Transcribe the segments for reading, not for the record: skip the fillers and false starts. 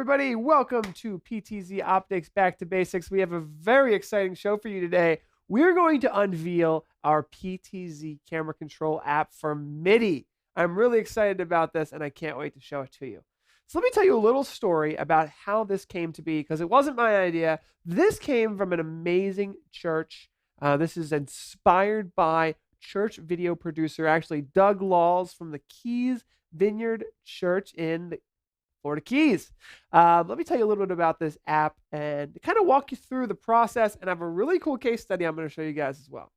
Everybody, welcome to PTZOptics Back to Basics. We have a very exciting show for you today. We're going to unveil our PTZ camera control app for MIDI. I'm really excited about this and I can't wait to show it to you. So let me tell you a little story about how this came to be, because it wasn't my idea. This came from an amazing church. This is inspired by church video producer, actually Doug Laws from the Keys Vineyard Church in the Florida Keys. Let me tell you a little bit about this app and kind of walk you through the process, and I have a really cool case study I'm going to show you guys as well.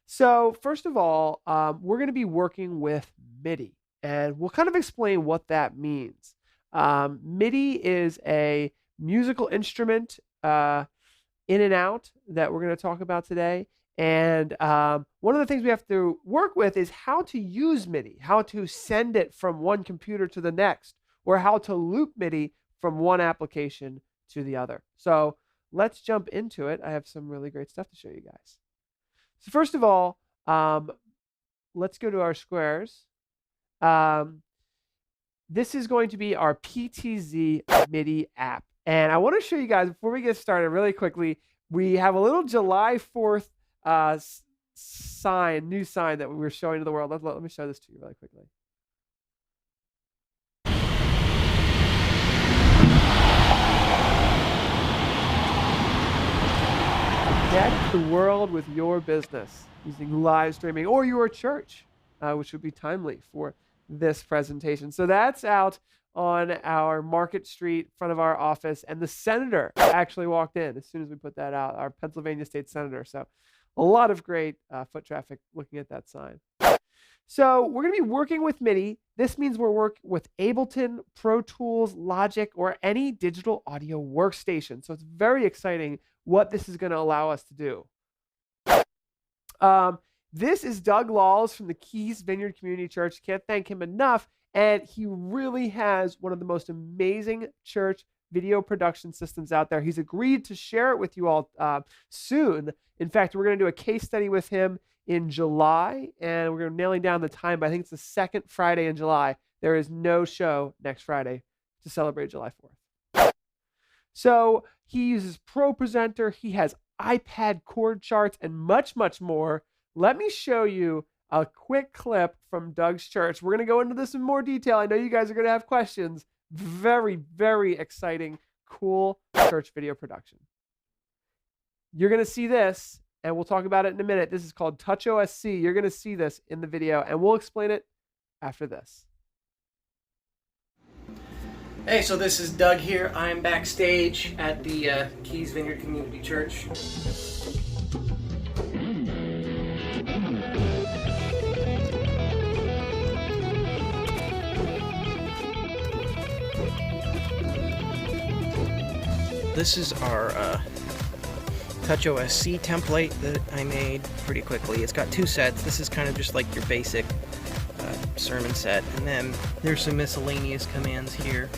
So first of all, we're going to be working with MIDI, and we'll kind of explain what that means. MIDI is a musical instrument in and out that we're going to talk about today. And one of the things we have to work with is how to use MIDI, how to send it from one computer to the next, or how to loop MIDI from one application to the other. So let's jump into it. I have some really great stuff to show you guys. So first of all, let's go to our squares. This is going to be our PTZ MIDI app. And I want to show you guys, before we get started really quickly, we have a little July 4th new sign that we're showing to the world. Let me show this to you really quickly. Connect the world with your business using live streaming or your church, which would be timely for this presentation. So that's out on our Market Street, front of our office, and the senator actually walked in as soon as we put that out, our Pennsylvania state senator. So a lot of great foot traffic looking at that sign. So we're going to be working with MIDI. This means we're working with Ableton, Pro Tools, Logic, or any digital audio workstation. So it's very exciting what this is going to allow us to do. This is Doug Laws from the Keys Vineyard Community Church. Can't thank him enough. And he really has one of the most amazing church video production systems out there. He's agreed to share it with you all soon. In fact, we're going to do a case study with him in July, and we're going to nailing down the time, but I think it's the second Friday in July. There is no show next Friday to celebrate July 4th. So he uses Pro Presenter. He has iPad chord charts and much, much more. Let me show you a quick clip from Doug's church. We're going to go into this in more detail. I know you guys are going to have questions. Very, very exciting, cool church video production. You're going to see this, and we'll talk about it in a minute. This is called TouchOSC. You're going to see this in the video, and we'll explain it after this. Hey, so this is Doug here. I'm backstage at the Keys Vineyard Community Church. This is our TouchOSC template that I made pretty quickly. It's got two sets. This is kind of just like your basic sermon set, and then there's some miscellaneous commands here.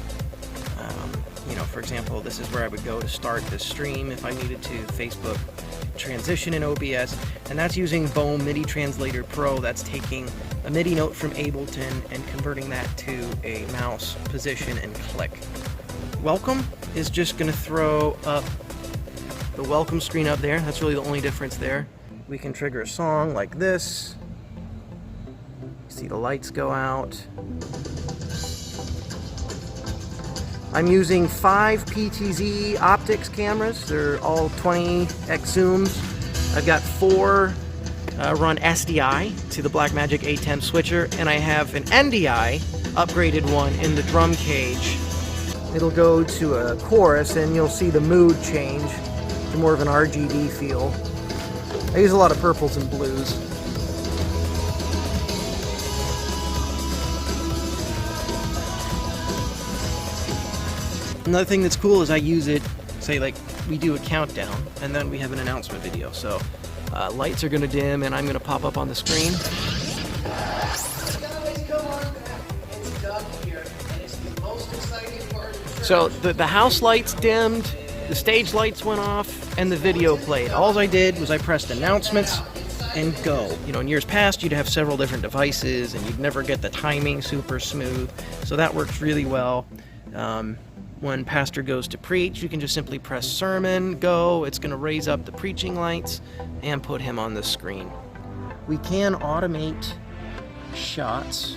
You know, for example, this is where I would go to start the stream if I needed to, Facebook transition in OBS, and that's using Boom MIDI Translator Pro. That's taking a MIDI note from Ableton and converting that to a mouse position and click. Welcome is just going to throw up the welcome screen up there. That's really the only difference there. We can trigger a song like this. See the lights go out. I'm using 5 PTZOptics cameras. They're all 20x zooms. I've got 4 run SDI to the Blackmagic A10 switcher, and I have an NDI upgraded one in the drum cage. It'll go to a chorus, and you'll see the mood change to more of an RGB feel. I use a lot of purples and blues. Another thing that's cool is I use it, say like we do a countdown, and then we have an announcement video. So lights are going to dim, and I'm going to pop up on the screen. So the house lights dimmed, the stage lights went off, and the video played. All I did was I pressed announcements and go. You know, in years past, you'd have several different devices, and you'd never get the timing super smooth. So that works really well. When pastor goes to preach, you can just simply press sermon, go. It's going to raise up the preaching lights and put him on the screen. We can automate shots.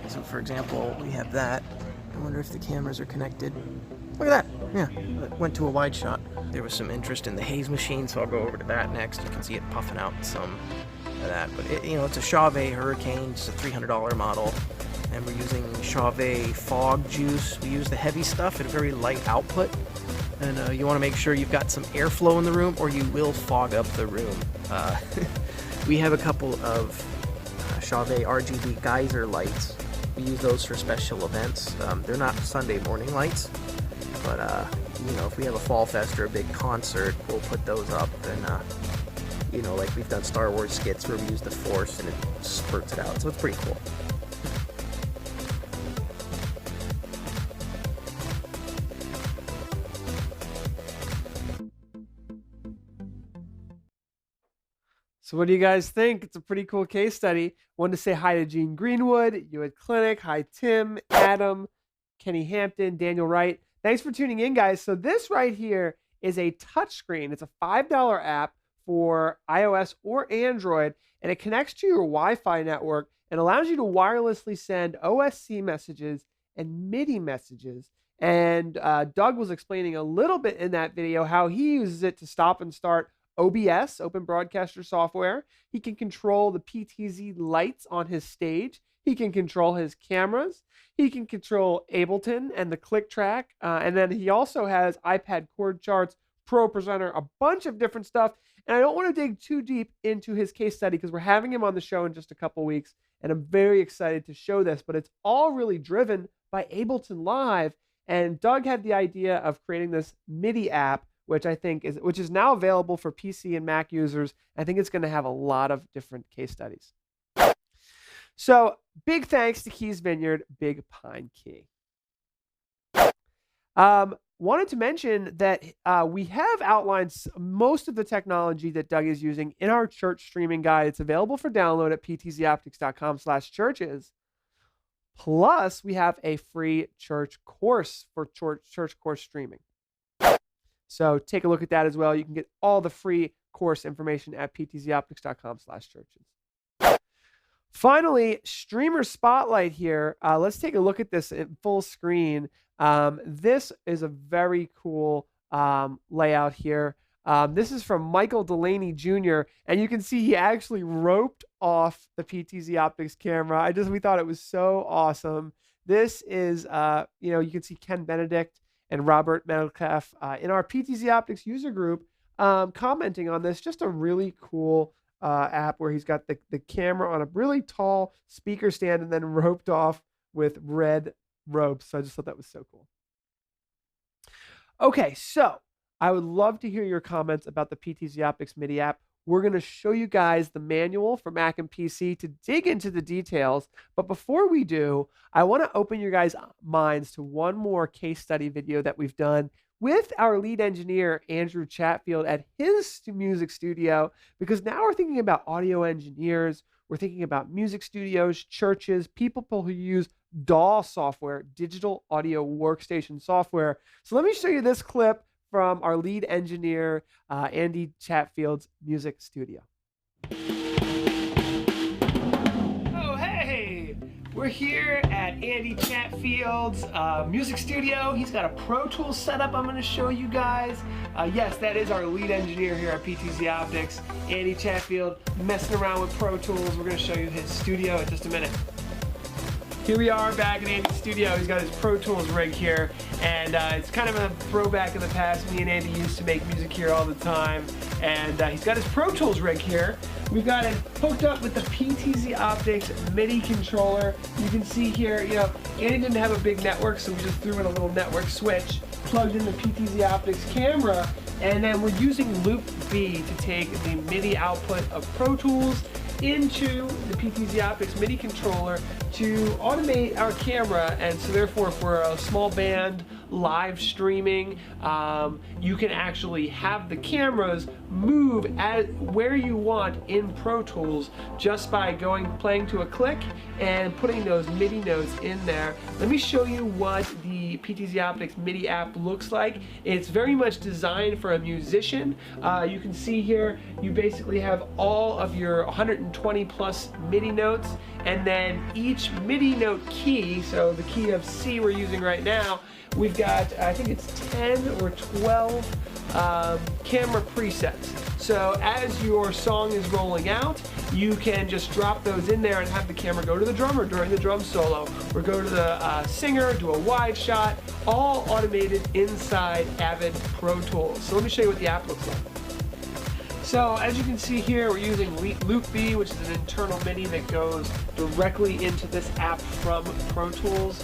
So for example, we have that. I wonder if the cameras are connected. Look at that. Yeah, it went to a wide shot. There was some interest in the haze machine, so I'll go over to that next. You can see it puffing out some of that. But it's a Chauvet Hurricane. It's a $300 model. And we're using Chauvet fog juice. We use the heavy stuff at a very light output. And you want to make sure you've got some airflow in the room or you will fog up the room. We have a couple of Chauvet RGB geyser lights. We use those for special events. They're not Sunday morning lights, but if we have a fall fest or a big concert, we'll put those up. And like we've done Star Wars skits where we use the Force and it spurts it out. So it's pretty cool. So what do you guys think? It's a pretty cool case study. Wanted to say hi to Gene Greenwood, you at Clinic, hi Tim, Adam, Kenny Hampton, Daniel Wright. Thanks for tuning in, guys. So this right here is a touchscreen. It's a $5 app for iOS or Android, and it connects to your Wi-Fi network and allows you to wirelessly send OSC messages and MIDI messages. And Doug was explaining a little bit in that video how he uses it to stop and start OBS, Open Broadcaster Software. He can control the PTZ lights on his stage. He can control his cameras. He can control Ableton and the click track. And then he also has iPad chord charts, Pro Presenter, a bunch of different stuff. And I don't want to dig too deep into his case study because we're having him on the show in just a couple weeks. And I'm very excited to show this, but it's all really driven by Ableton Live. And Doug had the idea of creating this MIDI app, which is now available for PC and Mac users. I think it's going to have a lot of different case studies. So big thanks to Keys Vineyard, Big Pine Key. Wanted to mention that we have outlined most of the technology that Doug is using in our church streaming guide. It's available for download at PTZOptics.com/churches. Plus, we have a free church course for church course streaming. So take a look at that as well. You can get all the free course information at PTZOptics.com/churches. Finally, Streamer Spotlight here. Let's take a look at this in full screen. This is a very cool layout here. This is from Michael Delaney Jr. And you can see he actually roped off the PTZOptics camera. We thought it was so awesome. This is, you can see Ken Benedict and Robert Metcalf in our PTZOptics user group commenting on this. Just a really cool app where he's got the camera on a really tall speaker stand and then roped off with red ropes. So I just thought that was so cool. Okay, so I would love to hear your comments about the PTZOptics MIDI app. We're going to show you guys the manual for Mac and PC to dig into the details. But before we do, I want to open your guys' minds to one more case study video that we've done with our lead engineer, Andrew Chatfield, at his music studio, because now we're thinking about audio engineers. We're thinking about music studios, churches, people who use DAW software, digital audio workstation software. So let me show you this clip from our lead engineer, Andy Chatfield's music studio. Oh, hey! We're here at Andy Chatfield's music studio. He's got a Pro Tools setup I'm going to show you guys. Yes, that is our lead engineer here at PTZOptics, Andy Chatfield, messing around with Pro Tools. We're going to show you his studio in just a minute. Here we are back in Andy's studio. He's got his Pro Tools rig here, and it's kind of a throwback in the past. Me and Andy used to make music here all the time, and he's got his Pro Tools rig here. We've got it hooked up with the PTZOptics MIDI controller. You can see here, Andy didn't have a big network, so we just threw in a little network switch, plugged in the PTZOptics camera, and then we're using Loop B to take the MIDI output of Pro Tools into the PTZOptics MIDI controller to automate our camera. And so therefore, if we're a small band live streaming. You can actually have the cameras move where you want in Pro Tools just by playing to a click and putting those MIDI notes in there. Let me show you what the PTZOptics MIDI app looks like. It's very much designed for a musician. You can see here you basically have all of your 120 plus MIDI notes, and then each MIDI note key, so the key of C we're using right now, we've got, I think it's 10 or 12 camera presets. So as your song is rolling out, you can just drop those in there and have the camera go to the drummer during the drum solo, or go to the singer, do a wide shot, all automated inside Avid Pro Tools. So let me show you what the app looks like. So as you can see here, we're using Loop B, which is an internal MIDI that goes directly into this app from Pro Tools.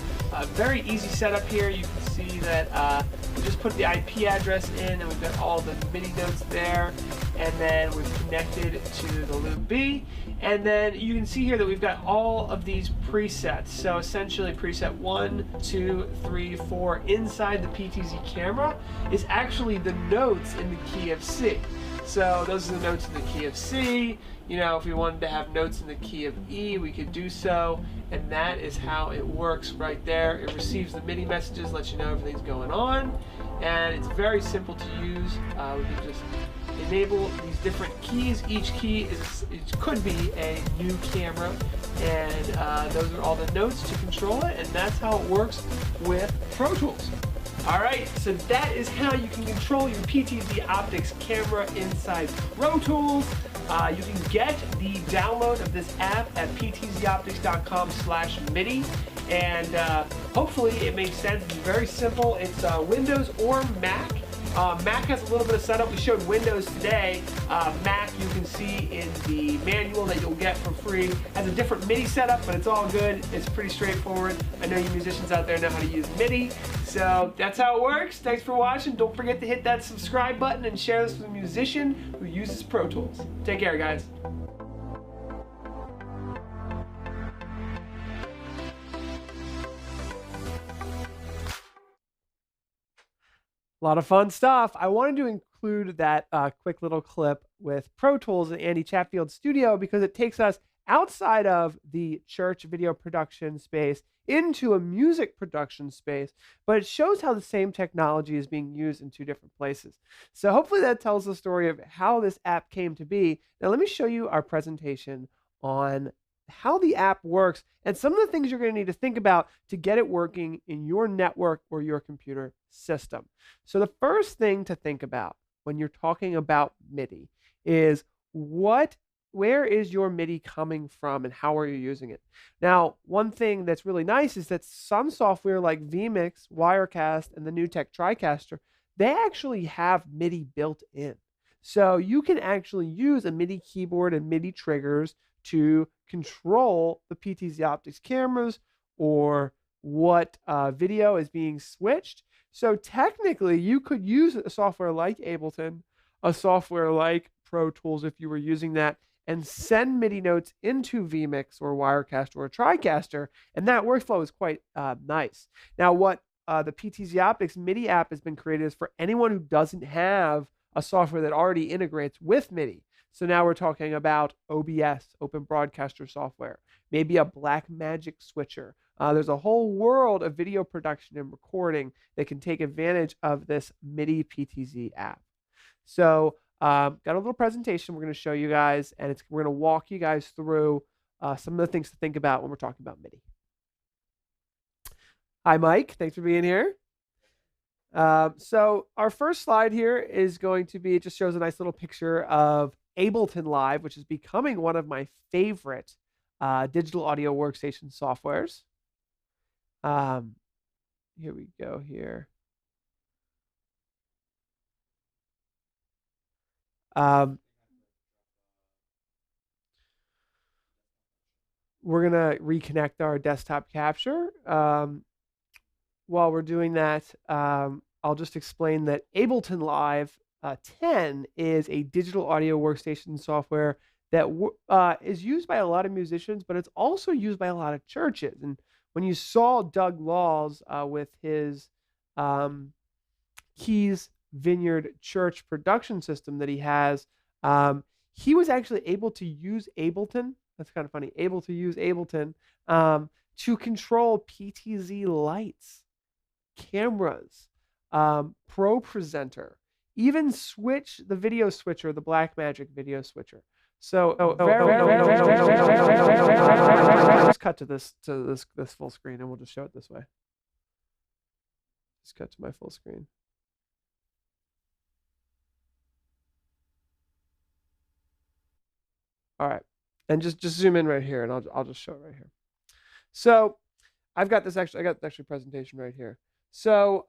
Very easy setup here. You can see that we just put the IP address in, and we've got all the MIDI notes there, and then we've connected to the Loop B. And then you can see here that we've got all of these presets. So essentially preset 1, 2, 3, 4 inside the PTZ camera is actually the notes in the key of C. So those are the notes in the key of C. You know, if we wanted to have notes in the key of E, we could do so. And that is how it works right there. It receives the MIDI messages, lets you know everything's going on. And it's very simple to use. We can just enable these different keys. Each key could be a new camera. And those are all the notes to control it. And that's how it works with Pro Tools. Alright, so that is how you can control your PTZOptics camera inside Pro Tools. You can get the download of this app at ptzoptics.com/MIDI, and hopefully it makes sense. It's very simple. It's Windows or Mac. Mac has a little bit of setup. We showed Windows today. Mac, you can see in the manual that you'll get for free, has a different MIDI setup, but it's all good. It's pretty straightforward. I know you musicians out there know how to use MIDI. So that's how it works. Thanks for watching. Don't forget to hit that subscribe button and share this with a musician who uses Pro Tools. Take care, guys. A lot of fun stuff. I wanted to include that quick little clip with Pro Tools and Andy Chatfield's studio because it takes us outside of the church video production space into a music production space, but it shows how the same technology is being used in two different places. So hopefully that tells the story of how this app came to be. Now let me show you our presentation on how the app works and some of the things you're going to need to think about to get it working in your network or your computer system. So the first thing to think about when you're talking about MIDI is where is your MIDI coming from and how are you using it? Now, one thing that's really nice is that some software like vMix, Wirecast, and the new tech TriCaster, they actually have MIDI built in. So you can actually use a MIDI keyboard and MIDI triggers to control the PTZOptics cameras or what video is being switched. So technically, you could use a software like Ableton, a software like Pro Tools if you were using that, and send MIDI notes into vMix or Wirecast or a TriCaster, and that workflow is quite nice. Now, what the PTZOptics MIDI app has been created is for anyone who doesn't have a software that already integrates with MIDI. So now we're talking about OBS, Open Broadcaster Software, maybe a Blackmagic switcher. There's a whole world of video production and recording that can take advantage of this MIDI PTZ app. So got a little presentation we're going to show you guys, and we're going to walk you guys through some of the things to think about when we're talking about MIDI. Hi, Mike. Thanks for being here. So our first slide here is going to be, it just shows a nice little picture of Ableton Live, which is becoming one of my favorite digital audio workstation softwares. Here we go here. We're going to reconnect our desktop capture. While we're doing that, I'll just explain that Ableton Live 10 is a digital audio workstation software that is used by a lot of musicians, but it's also used by a lot of churches. And when you saw Doug Laws with his Keys Vineyard church production system that he has, he was actually able to use Ableton. That's kind of funny. Able to use Ableton to control PTZ lights, cameras, Pro Presenter, even switch the video switcher, the Blackmagic video switcher. So let's cut to this full screen, and we'll just show it this way. Just cut to my full screen. All right, and just zoom in right here, and I'll just show it right here. So I got this actually presentation right here. So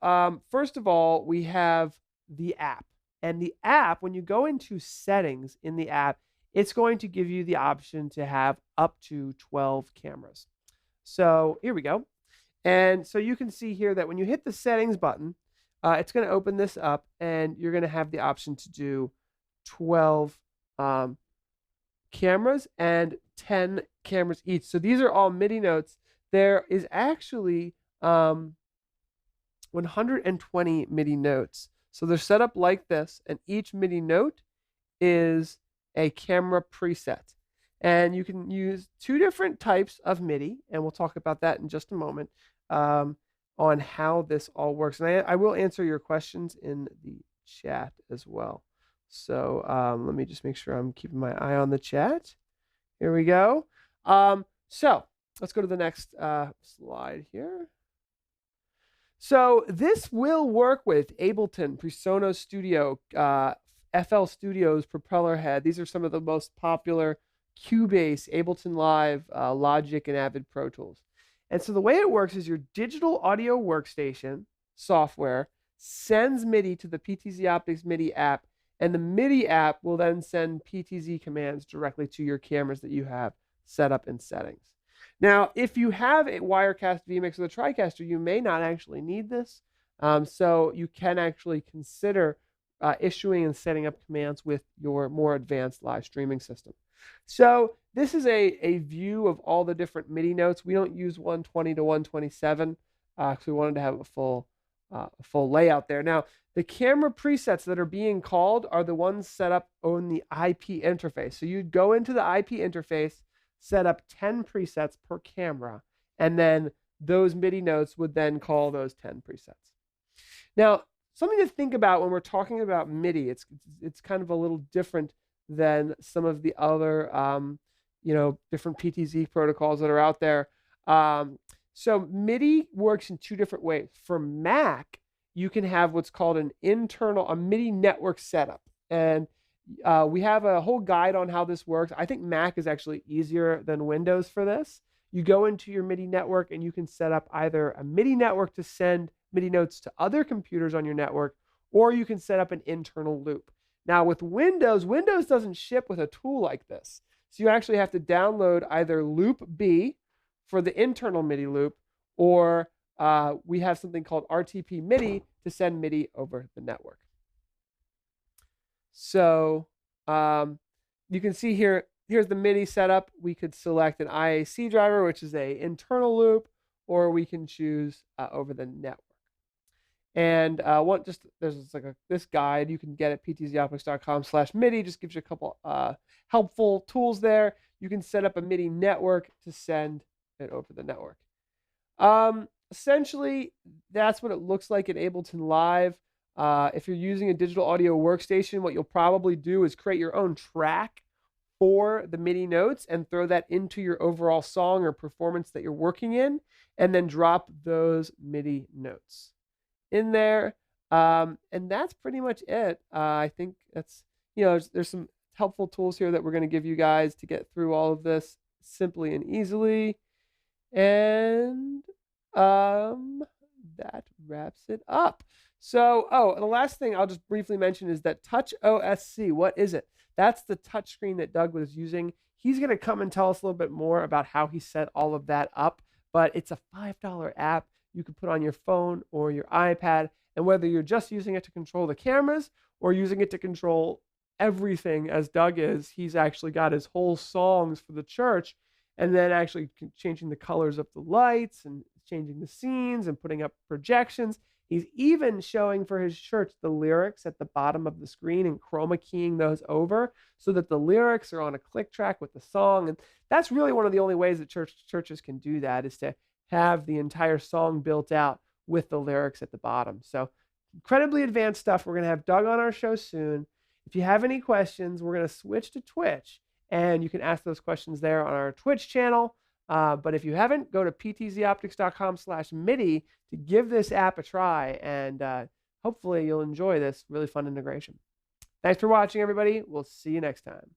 first of all, we have the app, and the app, when you go into settings in the app, it's going to give you the option to have up to 12 cameras. So here we go. And so you can see here that when you hit the settings button, it's going to open this up, and you're going to have the option to do 12 cameras and 10 cameras each. So these are all MIDI notes. There is actually 120 MIDI notes. So they're set up like this, and each MIDI note is a camera preset. And you can use two different types of MIDI, and we'll talk about that in just a moment, on how this all works. And I will answer your questions in the chat as well. So let me just make sure I'm keeping my eye on the chat. Here we go. So let's go to the next slide here. So this will work with Ableton, PreSonus Studio, FL Studio's Propeller Head. These are some of the most popular Cubase, Ableton Live, Logic, and Avid Pro Tools. And so the way it works is your digital audio workstation software sends MIDI to the PTZOptics MIDI app, and the MIDI app will then send PTZ commands directly to your cameras that you have set up in settings. Now, if you have a Wirecast vMix or the TriCaster, you may not actually need this. So you can actually consider issuing and setting up commands with your more advanced live streaming system. So this is a view of all the different MIDI notes. We don't use 120 to 127 because we wanted to have a full layout there. Now, the camera presets that are being called are the ones set up on the IP interface. So you'd go into the IP interface, set up 10 presets per camera, and then those MIDI notes would then call those 10 presets. Now, something to think about when we're talking about MIDI, it's kind of a little different than some of the other different PTZ protocols that are out there. So MIDI works in two different ways. For Mac, you can have what's called a MIDI network setup. And we have a whole guide on how this works. I think Mac is actually easier than Windows for this. You go into your MIDI network, and you can set up either a MIDI network to send MIDI notes to other computers on your network, or you can set up an internal loop. Now with Windows doesn't ship with a tool like this. So you actually have to download either Loop B for the internal MIDI loop, or we have something called RTP MIDI to send MIDI over the network. So you can see here's the MIDI setup. We could select an IAC driver, which is an internal loop, or we can choose over the network. And there's this guide you can get at PTZOptics.com/MIDI. Just gives you a couple helpful tools there. You can set up a MIDI network to send it over the network. Essentially, that's what it looks like in Ableton Live. If you're using a digital audio workstation, what you'll probably do is create your own track for the MIDI notes and throw that into your overall song or performance that you're working in, and then drop those MIDI notes in there. And that's pretty much it. I think that's, there's some helpful tools here that we're going to give you guys to get through all of this simply and easily. And that wraps it up. So, the last thing I'll just briefly mention is that TouchOSC. What is it? That's the touch screen that Doug was using. He's going to come and tell us a little bit more about how he set all of that up, but it's a $5 app you can put on your phone or your iPad, and whether you're just using it to control the cameras or using it to control everything as Doug is, he's actually got his whole songs for the church, and then actually changing the colors of the lights and changing the scenes and putting up projections. He's even showing for his church the lyrics at the bottom of the screen and chroma keying those over so that the lyrics are on a click track with the song. And that's really one of the only ways that churches can do that, is to have the entire song built out with the lyrics at the bottom. So incredibly advanced stuff. We're going to have Doug on our show soon. If you have any questions, we're going to switch to Twitch, and you can ask those questions there on our Twitch channel. But if you haven't, go to ptzoptics.com/MIDI to give this app a try, and hopefully you'll enjoy this really fun integration. Thanks for watching, everybody. We'll see you next time.